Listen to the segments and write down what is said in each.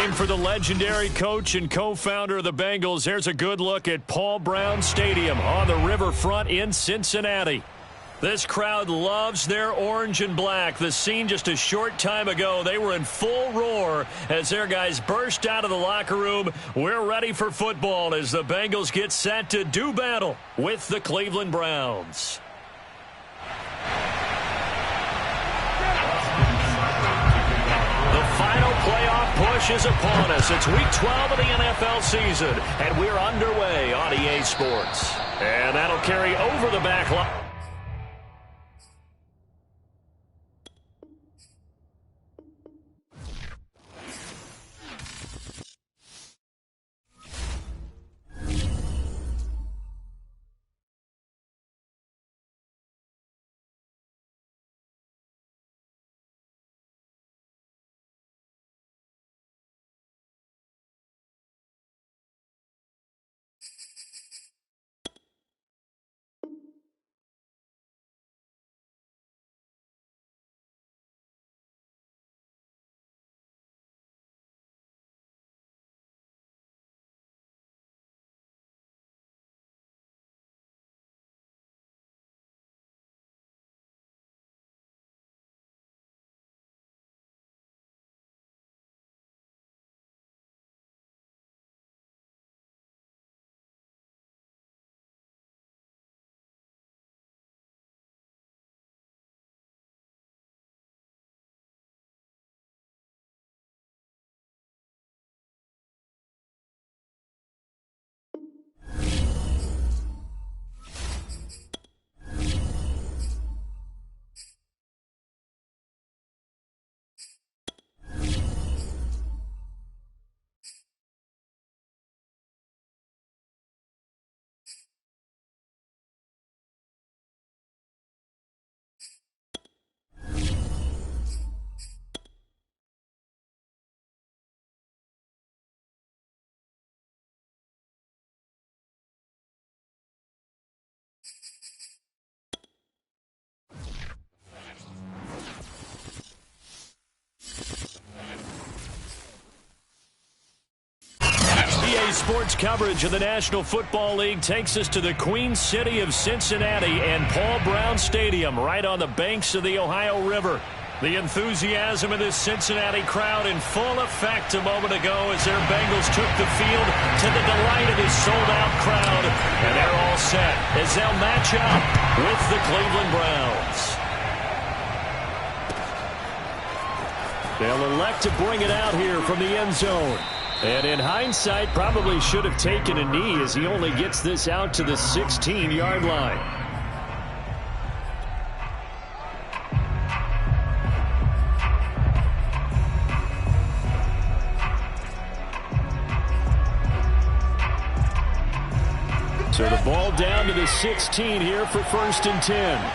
Named for the legendary coach and co-founder of the Bengals, here's a good look at Paul Brown Stadium on the riverfront in Cincinnati. This crowd loves their orange and black. The scene just a short time ago, they were in full roar as their guys burst out of the locker room. We're ready for football as the Bengals get set to do battle with the Cleveland Browns. The final playoff push is upon us. It's week 12 of the NFL season, and we're underway on EA Sports. And that'll carry over the back line. Sports coverage of the National Football League takes us to the Queen City of Cincinnati and Paul Brown Stadium right on the banks of the Ohio River. The enthusiasm of this Cincinnati crowd in full effect a moment ago as their Bengals took the field to the delight of this sold-out crowd. And they're all set as they'll match up with the Cleveland Browns. They'll elect to bring it out here from the end zone. And in hindsight, probably should have taken a knee as he only gets this out to the 16-yard line. So the ball down to the 16 here for 1st and 10.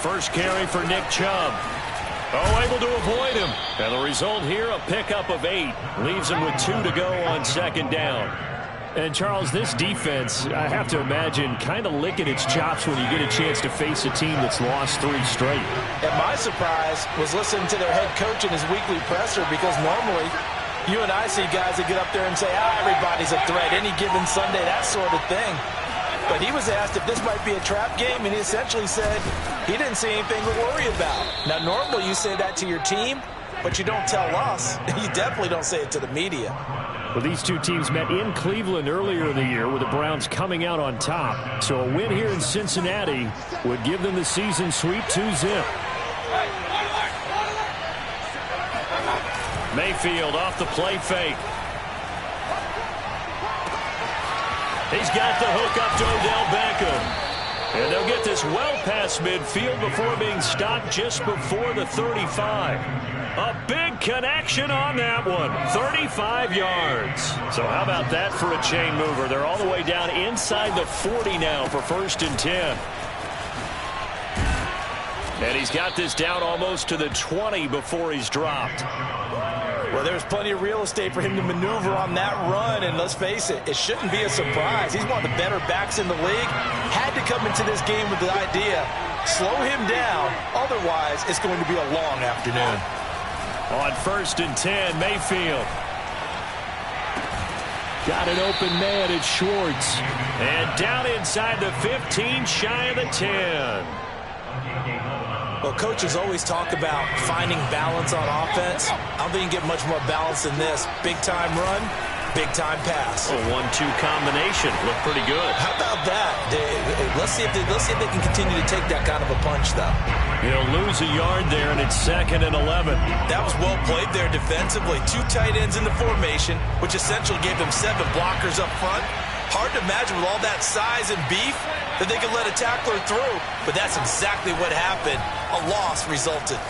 First carry for Nick Chubb. Oh, able to avoid him. And the result here, a pickup of 8. Leaves him with 2 to go on 2nd down. And, Charles, this defense, I have to imagine, kind of licking its chops when you get a chance to face a team that's lost 3 straight. And my surprise was listening to their head coach in his weekly presser, because normally you and I see guys that get up there and say, everybody's a threat, any given Sunday, that sort of thing. But he was asked if this might be a trap game, and he essentially said he didn't see anything to worry about. Now, normally you say that to your team, but you don't tell us. You definitely don't say it to the media. Well, these two teams met in Cleveland earlier in the year with the Browns coming out on top. So a win here in Cincinnati would give them the season sweep 2-zip. Mayfield off the play fake. He's got the hook up to Odell Beckham. And they'll get this well past midfield before being stopped just before the 35. A big connection on that one. 35 yards. So how about that for a chain mover? They're all the way down inside the 40 now for 1st and 10. And he's got this down almost to the 20 before he's dropped. Well, there's plenty of real estate for him to maneuver on that run, and let's face it, it shouldn't be a surprise. He's one of the better backs in the league. Had to come into this game with the idea Slow him down. Otherwise, it's going to be a long afternoon. On 1st and 10, Mayfield. Got an open man, it's Schwartz. And down inside the 15, shy of the 10. Well, coaches always talk about finding balance on offense. I don't think you can get much more balance than this. Big-time run, big-time pass. A 1-2 combination. Looked pretty good. How about that? Let's see if they can continue to take that kind of a punch, though. He'll lose a yard there, and it's 2nd and 11. That was well played there defensively. 2 tight ends in the formation, which essentially gave them 7 blockers up front. Hard to imagine with all that size and beef that they could let a tackler through, but that's exactly what happened. A loss resulted.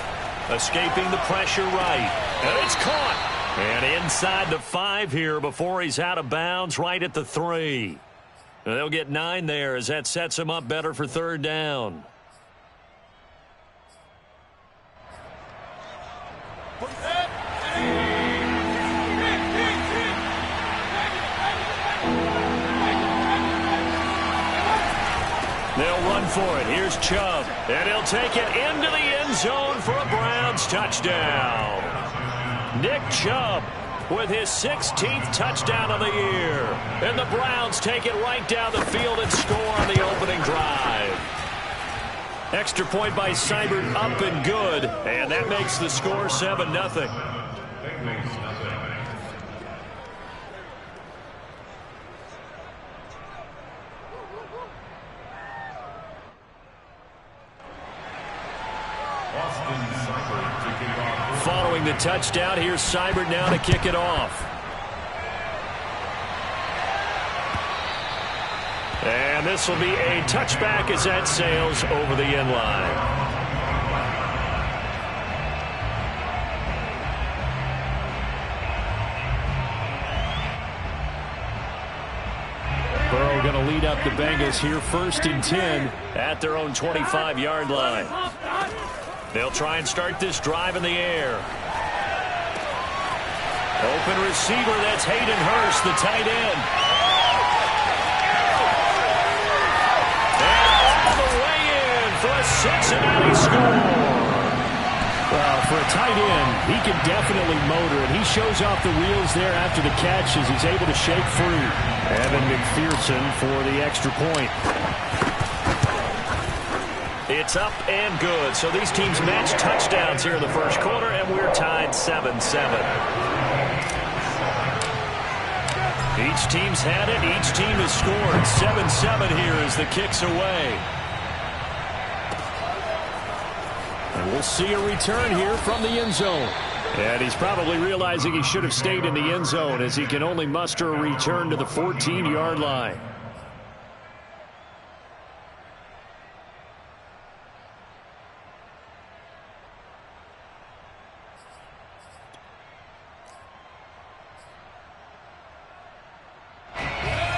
Escaping the pressure right, and it's caught. And inside the 5 here before he's out of bounds, right at the 3. They'll get 9 there as that sets him up better for 3rd down. They'll run for it. Here's Chubb. And he'll take it into the end zone for a Browns touchdown. Nick Chubb with his 16th touchdown of the year. And the Browns take it right down the field and score on the opening drive. Extra point by Seibert up and good. And that makes the score 7-0. Following the touchdown, here's Seibert now to kick it off. And this will be a touchback as that sails over the end line. Burrow going to lead up the Bengals here 1st and 10 at their own 25-yard line. They'll try and start this drive in the air. Open receiver, that's Hayden Hurst, the tight end. And all the way in for a Cincinnati score. Well, for a tight end, he can definitely motor it. He shows off the wheels there after the catch as he's able to shake free. Evan McPherson for the extra point. It's up and good. So these teams match touchdowns here in the first quarter, and we're tied 7-7. Each team's had it. Each team has scored. 7-7 here as the kick's away. And we'll see a return here from the end zone. And he's probably realizing he should have stayed in the end zone as he can only muster a return to the 14-yard line.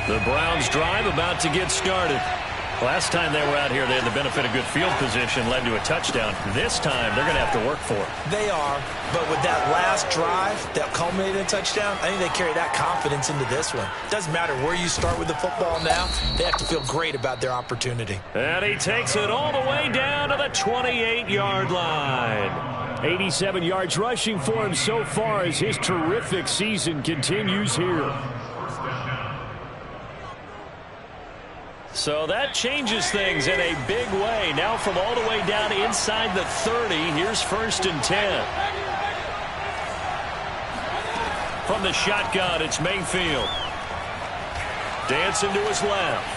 The Browns drive about to get started. Last time they were out here, they had the benefit of good field position, led to a touchdown. This time, they're going to have to work for it. They are, but with that last drive that culminated in a touchdown, I think they carry that confidence into this one. Doesn't matter where you start with the football now, they have to feel great about their opportunity. And he takes it all the way down to the 28-yard line. 87 yards rushing for him so far as his terrific season continues here. So that changes things in a big way. Now from all the way down inside the 30, here's 1st and 10. From the shotgun, it's Mayfield. Dancing to his left.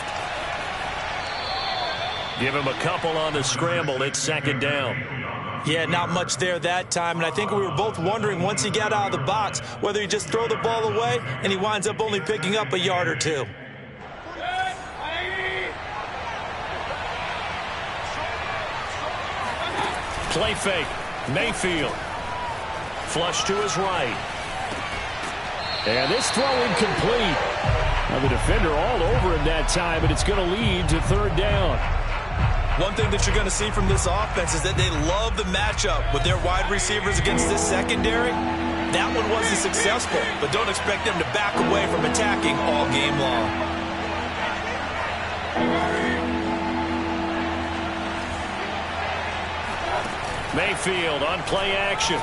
Give him a couple on the scramble. It's 2nd down. Yeah, not much there that time, and I think we were both wondering once he got out of the box whether he just throw the ball away and he winds up only picking up a yard or two. Play fake. Mayfield. Flush to his right. And this throw incomplete. Now the defender all over him that time, but it's going to lead to 3rd down. One thing that you're going to see from this offense is that they love the matchup with their wide receivers against this secondary. That one wasn't successful, but don't expect them to back away from attacking all game long. Mayfield on play action.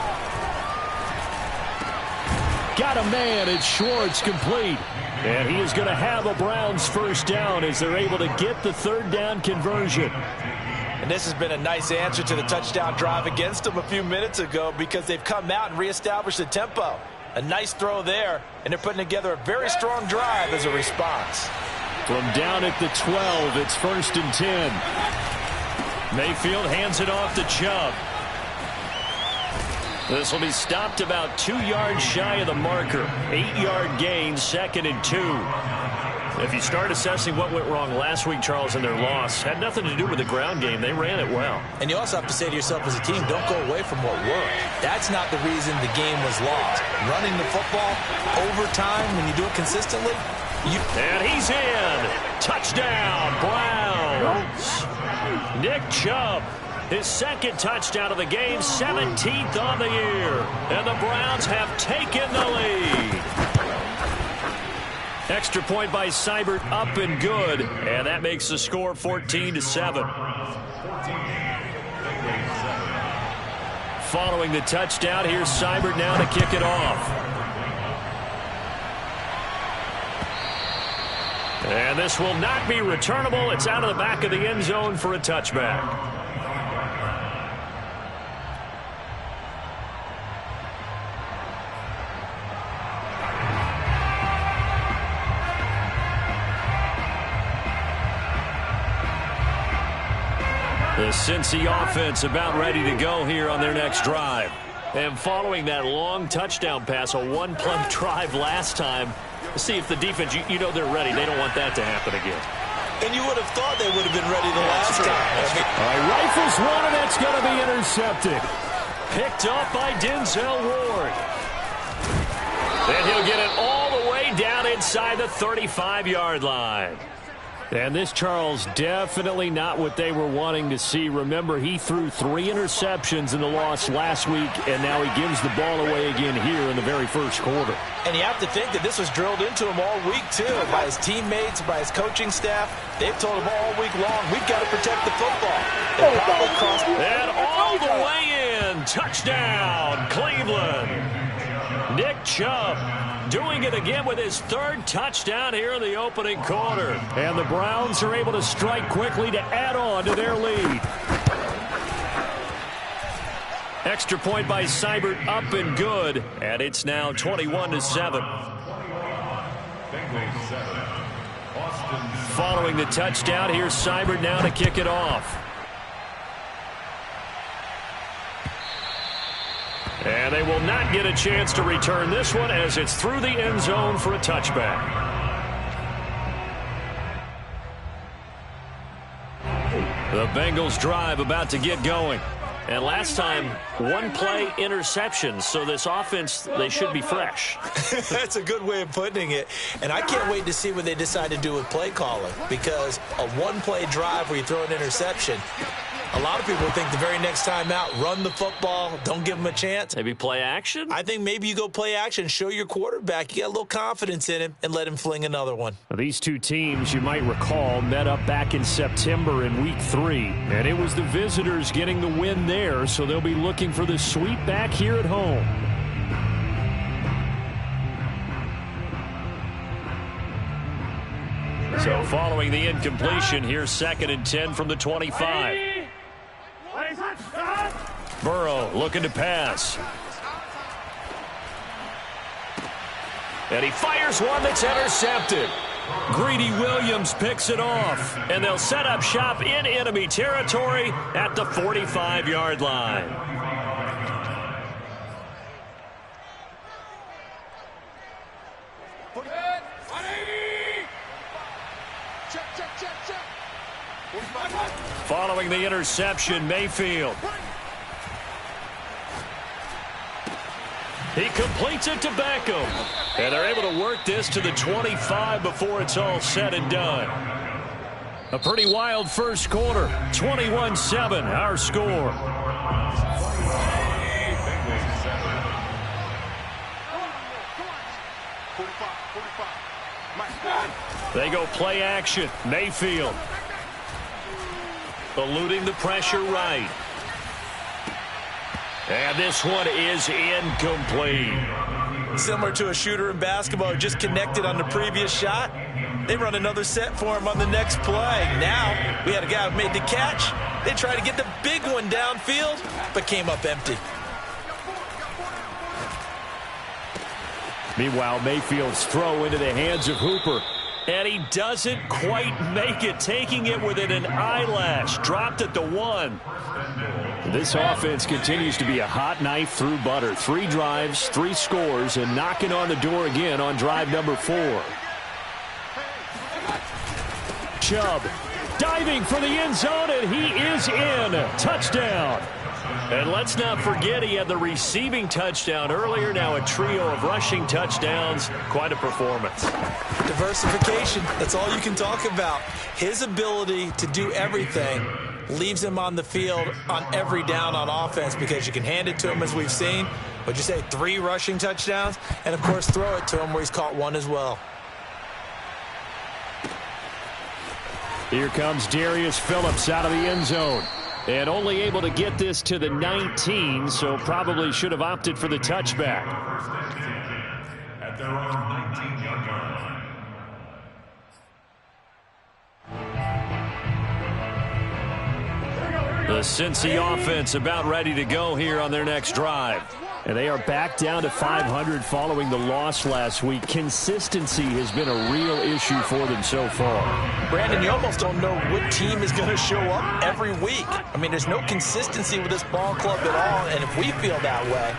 Got a man, it's Schwartz, complete. And he is going to have a Browns first down as they're able to get the third down conversion. And this has been a nice answer to the touchdown drive against them a few minutes ago because they've come out and reestablished the tempo. A nice throw there, and they're putting together a very strong drive as a response. From down at the 12, it's 1st and 10. Mayfield hands it off to Chubb. This will be stopped about 2 yards shy of the marker. 8-yard gain, 2nd and 2. If you start assessing what went wrong last week, Charles, in their loss, had nothing to do with the ground game. They ran it well. And you also have to say to yourself as a team, don't go away from what worked. That's not the reason the game was lost. Running the football over time, when you do it consistently, And he's in. Touchdown, Browns. Nick Chubb. His 2nd touchdown of the game, 17th on the year. And the Browns have taken the lead. Extra point by Seibert, up and good. And that makes the score 14-7. Following the touchdown, here's Seibert now to kick it off. And this will not be returnable. It's out of the back of the end zone for a touchback. The Cincy offense about ready to go here on their next drive. And following that long touchdown pass, a one-play drive last time, see if the defense, you know they're ready. They don't want that to happen again. And you would have thought they would have been ready the last time. All right, rifles one, and it's going to be intercepted. Picked up by Denzel Ward. And he'll get it all the way down inside the 35-yard line. And this, Charles, definitely not what they were wanting to see. Remember, he threw 3 interceptions in the loss last week, and now he gives the ball away again here in the very first quarter. And you have to think that this was drilled into him all week, too, by his teammates, by his coaching staff. They've told him all week long, we've got to protect the football. And all the way in. Touchdown, Cleveland. Nick Chubb doing it again with his 3rd touchdown here in the opening quarter. And the Browns are able to strike quickly to add on to their lead. Extra point by Seibert, up and good. And it's now 21-7. Following the touchdown, here's Seibert now to kick it off. And they will not get a chance to return this one as it's through the end zone for a touchback. The Bengals drive about to get going. And last time, 1-play interception. So this offense, they should be fresh. That's a good way of putting it. And I can't wait to see what they decide to do with play calling. Because a 1-play drive where you throw an interception, a lot of people think the very next time out, run the football, don't give them a chance. Maybe play action? I think maybe you go play action, show your quarterback you got a little confidence in him, and let him fling another one. These two teams, you might recall, met up back in September in Week 3. And it was the visitors getting the win there, so they'll be looking for the sweep back here at home. So following the incompletion, here's 2nd and 10 from the 25. Burrow looking to pass. And he fires one that's intercepted. Greedy Williams picks it off. And they'll set up shop in enemy territory at the 45-yard line. Following the interception, Mayfield. He completes it to Beckham. And they're able to work this to the 25 before it's all said and done. A pretty wild first quarter. 21-7, our score. They go play action. Mayfield. Eluding the pressure right. And this one is incomplete. Similar to a shooter in basketball who just connected on the previous shot. They run another set for him on the next play. Now, we had a guy who made the catch. They tried to get the big one downfield, but came up empty. Meanwhile, Mayfield's throw into the hands of Hooper. And he doesn't quite make it, taking it within an eyelash. Dropped at the 1. This offense continues to be a hot knife through butter. 3 drives, 3 scores, and knocking on the door again on drive number 4. Chubb diving for the end zone, and he is in. Touchdown. And let's not forget he had the receiving touchdown earlier. Now a trio of rushing touchdowns. Quite a performance. Diversification, that's all you can talk about. His ability to do everything leaves him on the field on every down on offense because you can hand it to him as we've seen. What'd you say, 3 rushing touchdowns? And, of course, throw it to him where he's caught 1 as well. Here comes Darius Phillips out of the end zone. And only able to get this to the 19, so probably should have opted for the touchback. At their own 19-yard line. The Cincy offense about ready to go here on their next drive. And they are back down to 500 following the loss last week. Consistency has been a real issue for them so far. Brandon, you almost don't know what team is going to show up every week. I mean, there's no consistency with this ball club at all, and if we feel that way,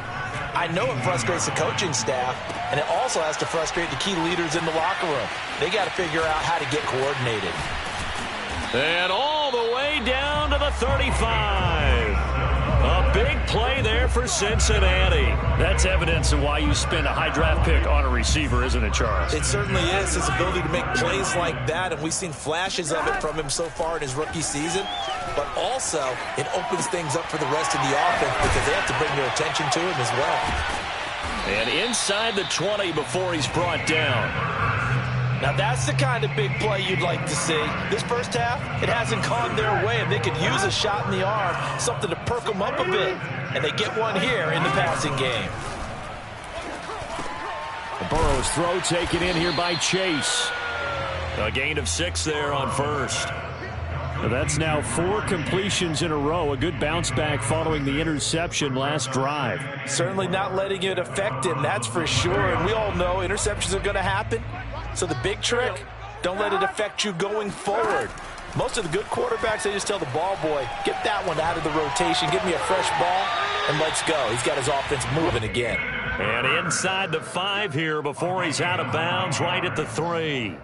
I know it frustrates the coaching staff, and it also has to frustrate the key leaders in the locker room. They got to figure out how to get coordinated. And all the way down to the 35. A big play there for Cincinnati. That's evidence of why you spend a high draft pick on a receiver, isn't it, Charles? It certainly is. His ability to make plays like that, and we've seen flashes of it from him so far in his rookie season. But also, it opens things up for the rest of the offense because they have to bring their attention to him as well. And inside the 20 before he's brought down. Now, that's the kind of big play you'd like to see. This first half, it hasn't gone their way, and they could use a shot in the arm, something to perk them up a bit. And they get one here in the passing game. Burrow's throw taken in here by Chase. A gain of 6 there on first. That's now 4 completions in a row. A good bounce back following the interception last drive. Certainly not letting it affect him, that's for sure. And we all know interceptions are going to happen. So the big trick, don't let it affect you going forward. Most of the good quarterbacks, they just tell the ball boy, get that one out of the rotation, give me a fresh ball, and let's go. He's got his offense moving again. And inside the 5 here before he's out of bounds, right at the 3.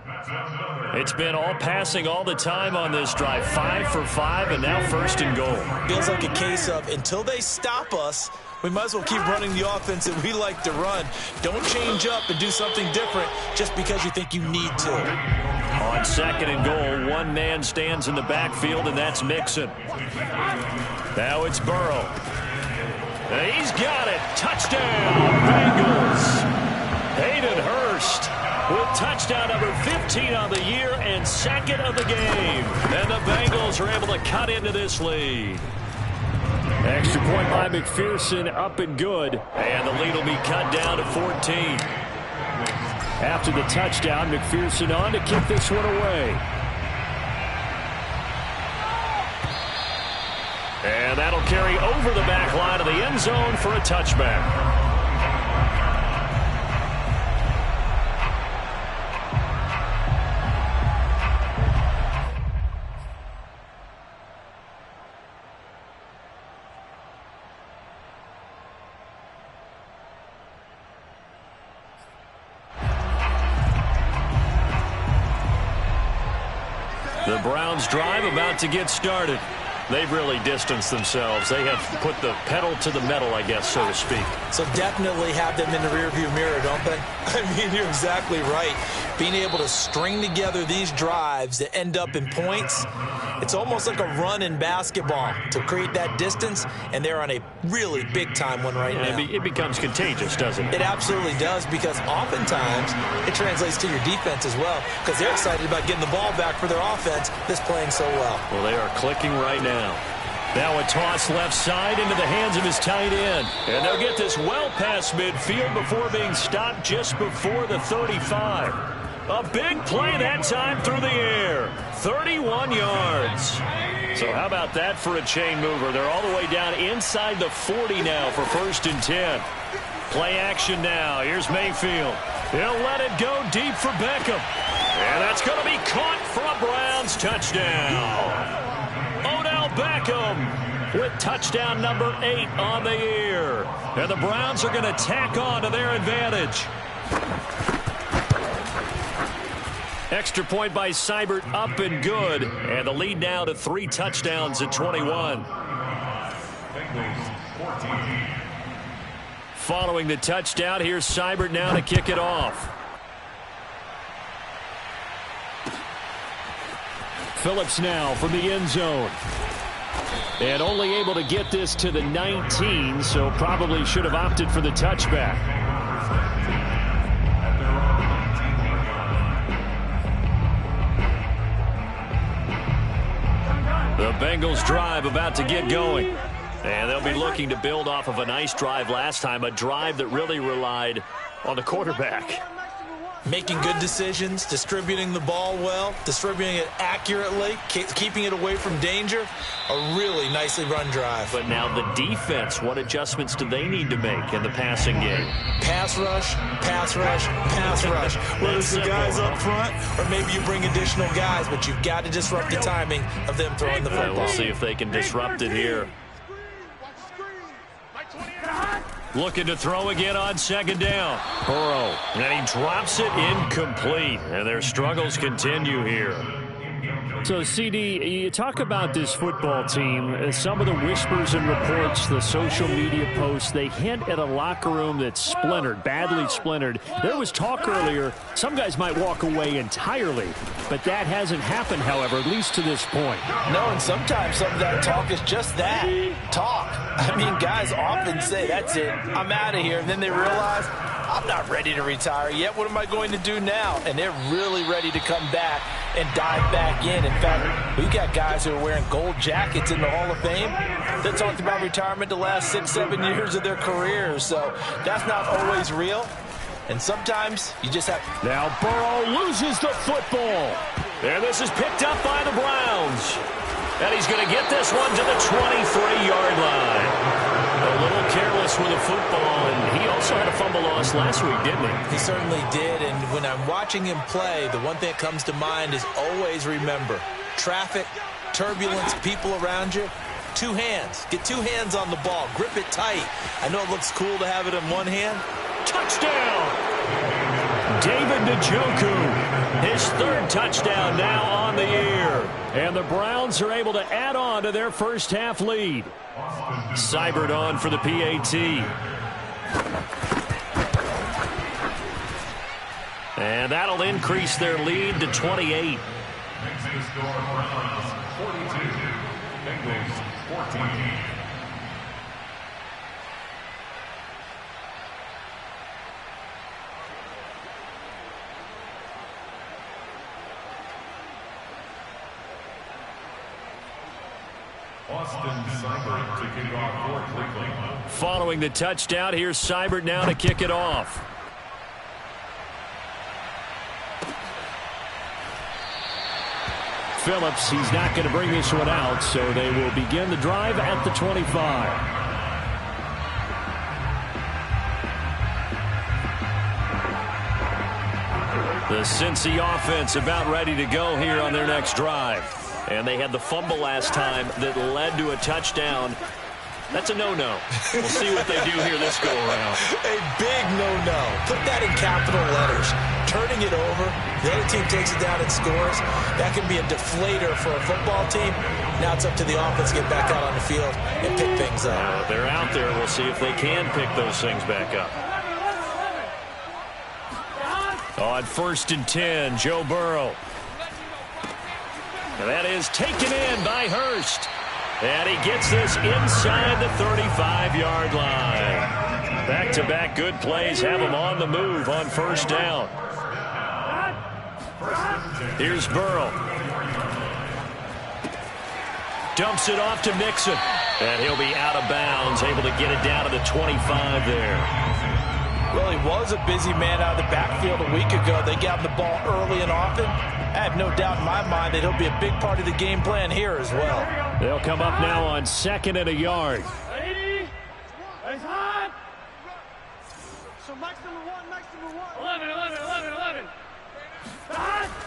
It's been all passing all the time on this drive. 5 for 5, and now 1st and goal. Feels like a case of until they stop us, we might as well keep running the offense that we like to run. Don't change up and do something different just because you think you need to. On 2nd and goal, one man stands in the backfield, and that's Mixon. Now it's Burrow. And he's got it. Touchdown, Bengals. Hayden Hurst with touchdown number 15 on the year and 2nd of the game. And the Bengals are able to cut into this lead. Extra point by McPherson, up and good. And the lead will be cut down to 14. After the touchdown, McPherson on to kick this one away. And that'll carry over the back line of the end zone for a touchback. The Browns drive about to get started. They've really distanced themselves. They have put the pedal to the metal, I guess, so to speak. So definitely have them in the rearview mirror, don't they? I mean, you're exactly right. Being able to string together these drives that end up in points, it's almost like a run in basketball to create that distance, and they're on a really big-time one right now. It becomes contagious, doesn't it? It absolutely does, because oftentimes it translates to your defense as well, because they're excited about getting the ball back for their offense that's playing so well. Well, they are clicking right now. Now a toss left side into the hands of his tight end. And they'll get this well past midfield before being stopped just before the 35. A big play that time through the air. 31 yards. So how about that for a chain mover? They're all the way down inside the 40 now for 1st and 10. Play action now. Here's Mayfield. He'll let it go deep for Beckham. And that's going to be caught for a Browns touchdown. Odell Beckham with touchdown number 8 on the year. And the Browns are going to tack on to their advantage. Extra point by Seibert, up and good. And the lead now to 3 touchdowns at 21. Following the touchdown, here's Seibert now to kick it off. Phillips now from the end zone. And only able to get this to the 19, so probably should have opted for the touchback. The Bengals drive about to get going. And they'll be looking to build off of a nice drive last time, a drive that really relied on the quarterback. Making good decisions, distributing the ball well, distributing it accurately, keeping it away from danger. A really nicely run drive. But now the defense, what adjustments do they need to make in the passing game? Pass rush, pass rush, pass rush. Whether it's the guys up front or maybe you bring additional guys, but you've got to disrupt the timing of them throwing the football. We'll see if they can disrupt it here. Looking to throw again on 2nd down. Burrow, and he drops it incomplete. And their struggles continue here. So, CD, you talk about this football team. Some of the whispers and reports, the social media posts, they hint at a locker room that's splintered, badly splintered. There was talk earlier, some guys might walk away entirely. But that hasn't happened, however, at least to this point. No, and sometimes some of that talk is just that, talk. I mean, guys often say, that's it, I'm out of here. And then they realize, I'm not ready to retire yet. What am I going to do now? And they're really ready to come back and dive back in. In fact, we've got guys who are wearing gold jackets in the Hall of Fame that talked about retirement the last 6-7 years of their careers. So that's not always real. And sometimes you just have... Now Burrow loses the football. And this is picked up by the Browns. And he's going to get this one to the 23-yard line. A little careless with the football, and he also had a fumble loss last week, didn't he? He certainly did, and when I'm watching him play, the one thing that comes to mind is always remember, traffic, turbulence, people around you, 2 hands. Get 2 hands on the ball. Grip it tight. I know it looks cool to have it in one hand. Touchdown! David Njoku, his 3rd touchdown now on the year. And the Browns are able to add on to their first half lead. Seibert on for the PAT. And that'll increase their lead to 28. Makes the score Browns 42, Bengals 14. Seibert to kick off for Cleveland. Following the touchdown, here's Seibert now to kick it off. Phillips, he's not going to bring this one out, so they will begin the drive at the 25. The Cincy offense about ready to go here on their next drive. And they had the fumble last time that led to a touchdown. That's a no-no. We'll see what they do here this go-around. A big no-no. Put that in capital letters. Turning it over, the other team takes it down and scores. That can be a deflator for a football team. Now it's up to the offense to get back out on the field and pick things up. They're out there. We'll see if they can pick those things back up. On 1st and 10, Joe Burrow. And that is taken in by Hurst. And he gets this inside the 35-yard line. Back-to-back good plays have him on the move on 1st down. Here's Burrow. Dumps it off to Mixon. And he'll be out of bounds, able to get it down to the 25 there. Well, he was a busy man out of the backfield a week ago. They got him the ball early and often. I have no doubt in my mind that he'll be a big part of the game plan here as well. They'll come up now on 2nd and a yard.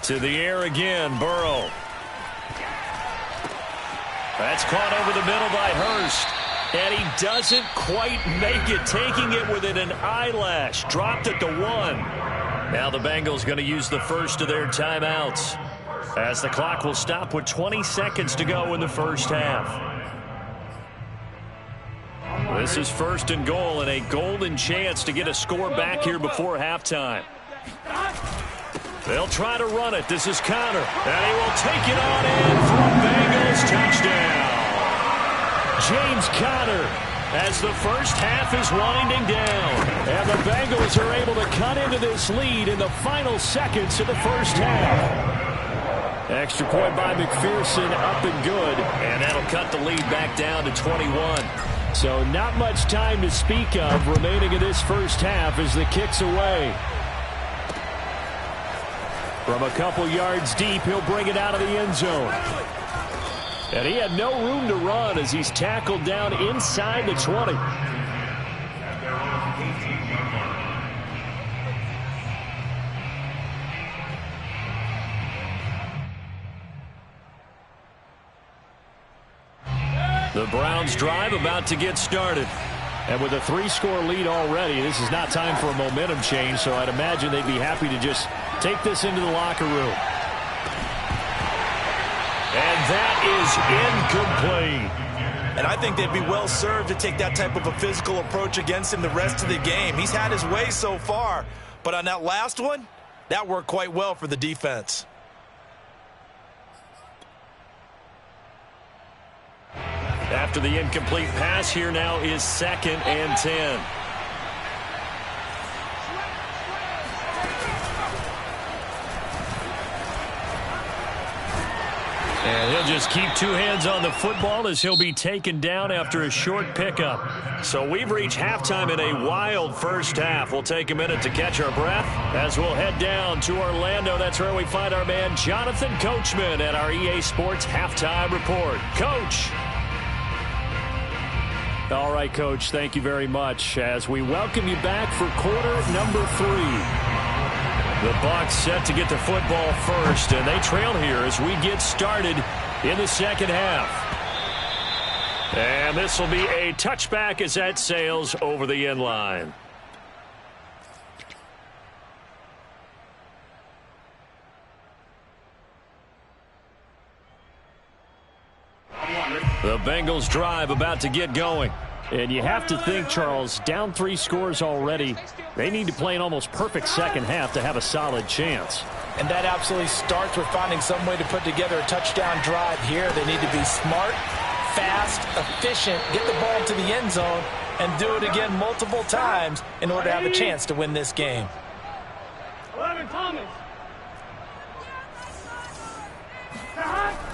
To the air again, Burrow. That's caught over the middle by Hurst. And he doesn't quite make it, taking it within an eyelash. Dropped at the 1. Now the Bengals going to use the first of their timeouts, as the clock will stop with 20 seconds to go in the first half. This is 1st and goal and a golden chance to get a score back here before halftime. They'll try to run it. This is Conner. And he will take it on in for a Bengals touchdown. James Conner, as the first half is winding down. And the Bengals are able to cut into this lead in the final seconds of the first half. Extra point by McPherson, up and good. And that'll cut the lead back down to 21. So not much time to speak of remaining in this first half as the kick's away. From a couple yards deep, he'll bring it out of the end zone. And he had no room to run as he's tackled down inside the 20. The Browns drive about to get started. And with a 3-score lead already, this is not time for a momentum change, so I'd imagine they'd be happy to just take this into the locker room. And that is incomplete. And I think they'd be well served to take that type of a physical approach against him the rest of the game. He's had his way so far, but on that last one, that worked quite well for the defense. After the incomplete pass, here now is 2nd and 10. And he'll just keep 2 hands on the football as he'll be taken down after a short pickup. So we've reached halftime in a wild first half. We'll take a minute to catch our breath as we'll head down to Orlando. That's where we find our man Jonathan Coachman at our EA Sports Halftime Report. Coach. All right, Coach, thank you very much as we welcome you back for quarter number 3. The Bucs set to get the football first, and they trail here as we get started in the second half. And this will be a touchback as that sails over the end line. The Bengals drive about to get going. And you have to think, Charles, down 3 scores already. They need to play an almost perfect second half to have a solid chance. And that absolutely starts with finding some way to put together a touchdown drive here. They need to be smart, fast, efficient, get the ball to the end zone, and do it again multiple times in order to have a chance to win this game. 11 Thomas.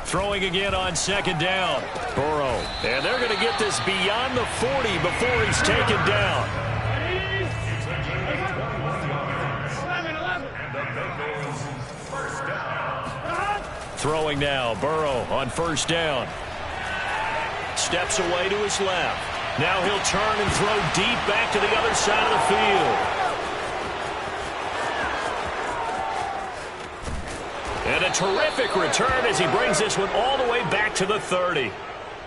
Throwing again on 2nd down. Burrow. And they're going to get this beyond the 40 before he's taken down. 11. Throwing now. Burrow on 1st down. Steps away to his left. Now he'll turn and throw deep back to the other side of the field. And a terrific return as he brings this one all the way back to the 30.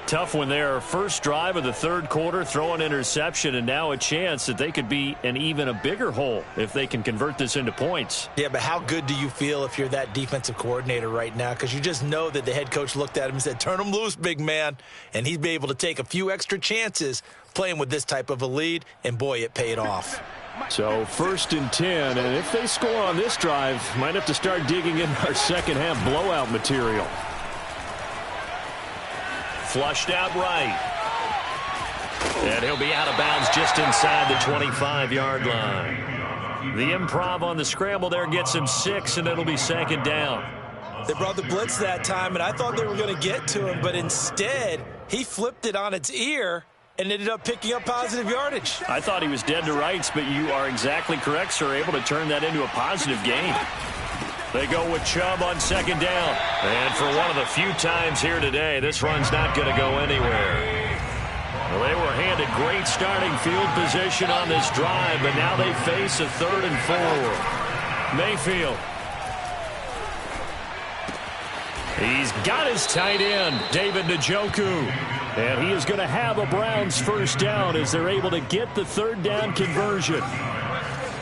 Tough one there. First drive of the 3rd quarter, throw an interception, and now a chance that they could be in even a bigger hole if they can convert this into points. Yeah, but how good do you feel if you're that defensive coordinator right now? Because you just know that the head coach looked at him and said, turn him loose, big man. And he'd be able to take a few extra chances playing with this type of a lead, and boy, it paid off. So 1st and 10, and if they score on this drive, might have to start digging in our second half blowout material. Flushed out right. And he'll be out of bounds just inside the 25-yard line. The improv on the scramble there gets him 6, and it'll be 2nd down. They brought the blitz that time, and I thought they were going to get to him, but instead, he flipped it on its ear and ended up picking up positive yardage. I thought he was dead to rights, but you are exactly correct, sir. Able to turn that into a positive gain. They go with Chubb on second down. And for one of the few times here today, this run's not going to go anywhere. Well, they were handed great starting field position on this drive, but now they face a 3rd and 4. Mayfield. He's got his tight end, David Njoku. And he is going to have a Browns first down as they're able to get the 3rd down conversion.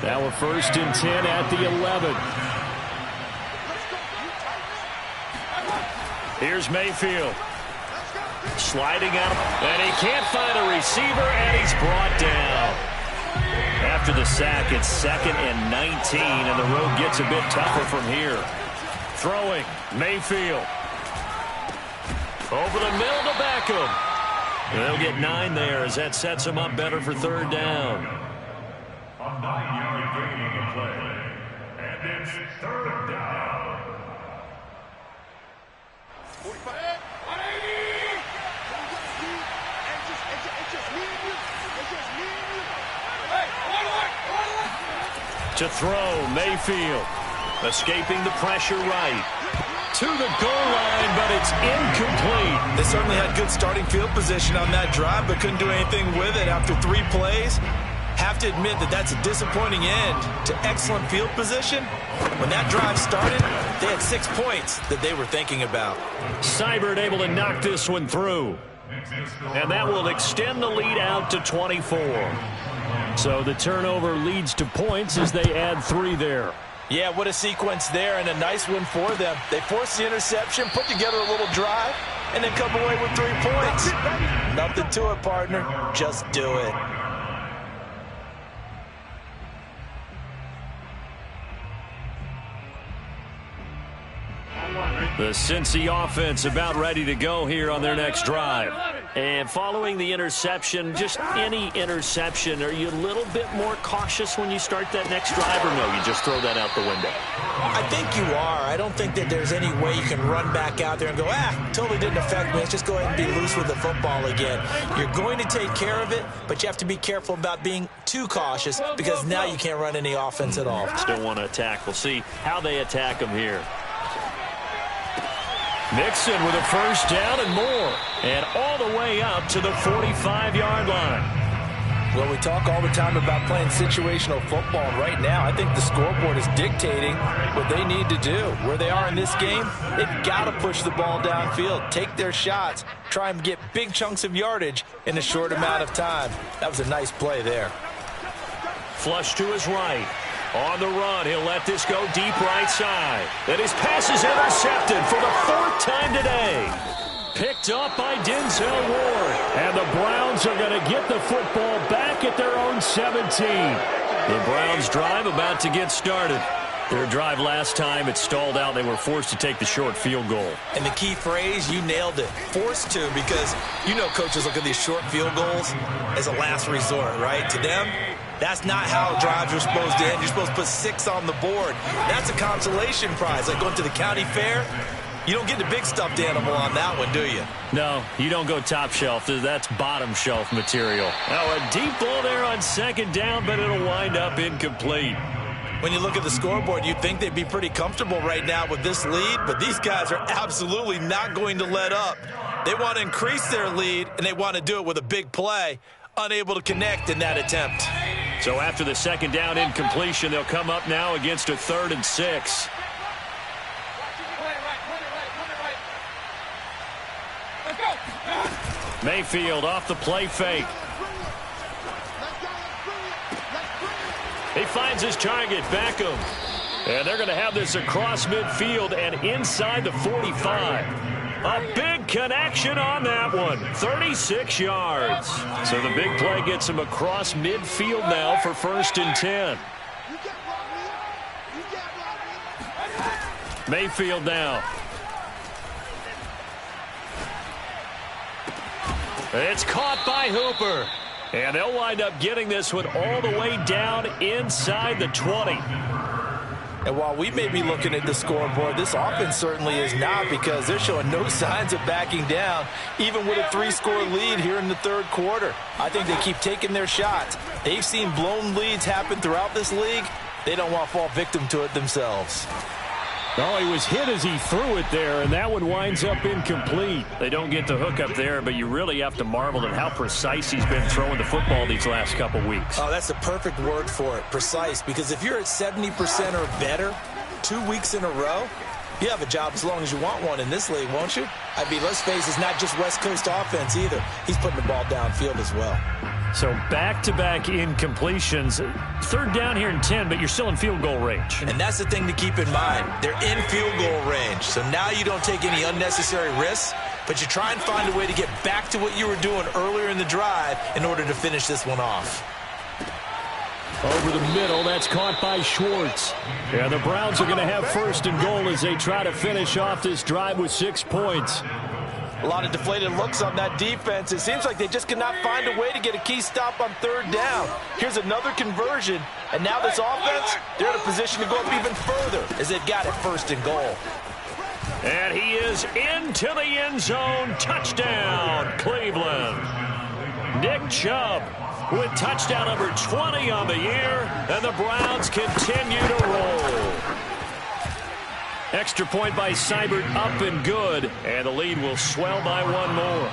Now a 1st and 10 at the 11. Here's Mayfield. Sliding out, and he can't find a receiver, and he's brought down. After the sack, it's 2nd and 19, and the road gets a bit tougher from here. Throwing, Mayfield. Over the middle to Beckham. They'll get 9 there as that sets him up better for 3rd down. A 9-yard gain on the play, and it's 3rd down. 45. To throw, Mayfield. Escaping the pressure right. To the goal line, but it's incomplete. They certainly had good starting field position on that drive, but couldn't do anything with it after 3 plays. Have to admit that that's a disappointing end to excellent field position. When that drive started, they had 6 points that they were thinking about. Seibert able to knock this one through. And that will extend the lead out to 24. So the turnover leads to points as they add 3 there. Yeah, what a sequence there, and a nice win for them. They forced the interception, put together a little drive, and then come away with 3 points. Nothing to it, partner. Just do it. The Cincy offense about ready to go here on their next drive. And following the interception, just any interception, are you a little bit more cautious when you start that next drive, or no, you just throw that out the window? I think you are. I don't think that there's any way you can run back out there and go, totally didn't affect me. Let's just go ahead and be loose with the football again. You're going to take care of it, but you have to be careful about being too cautious because now you can't run any offense at all. Still want to attack. We'll see how they attack them here. Nixon with a first down and more. And all the way up to the 45-yard line. Well, we talk all the time about playing situational football, and right now I think the scoreboard is dictating what they need to do. Where they are in this game, they've got to push the ball downfield, take their shots, try and get big chunks of yardage in a short amount of time. That was a nice play there. Flush to his right. On the run, he'll let this go deep right side. And his pass is intercepted for the 4th time today. Picked up by Denzel Ward. And the Browns are going to get the football back at their own 17. The Browns drive about to get started. Their drive last time, it stalled out. They were forced to take the short field goal. And the key phrase, you nailed it. Forced to, because you know coaches look at these short field goals as a last resort, right? To them, that's not how drives are supposed to end. You're supposed to put 6 on the board. That's a consolation prize. Like going to the county fair, you don't get the big stuffed animal on that one, do you? No, you don't go top shelf. That's bottom shelf material. Now a deep ball there on 2nd down, but it'll wind up incomplete. When you look at the scoreboard, you'd think they'd be pretty comfortable right now with this lead, but these guys are absolutely not going to let up. They want to increase their lead, and they want to do it with a big play. Unable to connect in that attempt. So after the 2nd down incompletion, they'll come up now against a 3rd and 6. Mayfield off the play fake. He finds his target, Beckham. And they're going to have this across midfield and inside the 45. A big connection on that one. 36 yards. So the big play gets him across midfield now for 1st and 10. Mayfield now. It's caught by Hooper. And they'll wind up getting this one all the way down inside the 20. And while we may be looking at the scoreboard, this offense certainly is not, because they're showing no signs of backing down, even with a 3-score lead here in the third quarter. I think they keep taking their shots. They've seen blown leads happen throughout this league. They don't want to fall victim to it themselves. Oh, he was hit as he threw it there, and that one winds up incomplete. They don't get the hook up there, but you really have to marvel at how precise he's been throwing the football these last couple weeks. Oh, that's the perfect word for it, precise, because if you're at 70% or better 2 weeks in a row, you have a job as long as you want one in this league, won't you? I mean, let's face it, it's not just West Coast offense either. He's putting the ball downfield as well. So back-to-back incompletions. Third down here in 10, but you're still in field goal range. And that's the thing to keep in mind. They're in field goal range. So now you don't take any unnecessary risks, but you try and find a way to get back to what you were doing earlier in the drive in order to finish this one off. Over the middle, that's caught by Schwartz. Yeah, the Browns are going to have first and goal as they try to finish off this drive with 6 points. A lot of deflated looks on that defense. It seems like they just cannot find a way to get a key stop on third down. Here's another conversion, and now this offense, they're in a position to go up even further as they've got it first and goal. And he is into the end zone. Touchdown, Cleveland. Nick Chubb with touchdown number 20 on the year, and the Browns continue to roll. Extra point by Seibert, up and good, and the lead will swell by one more.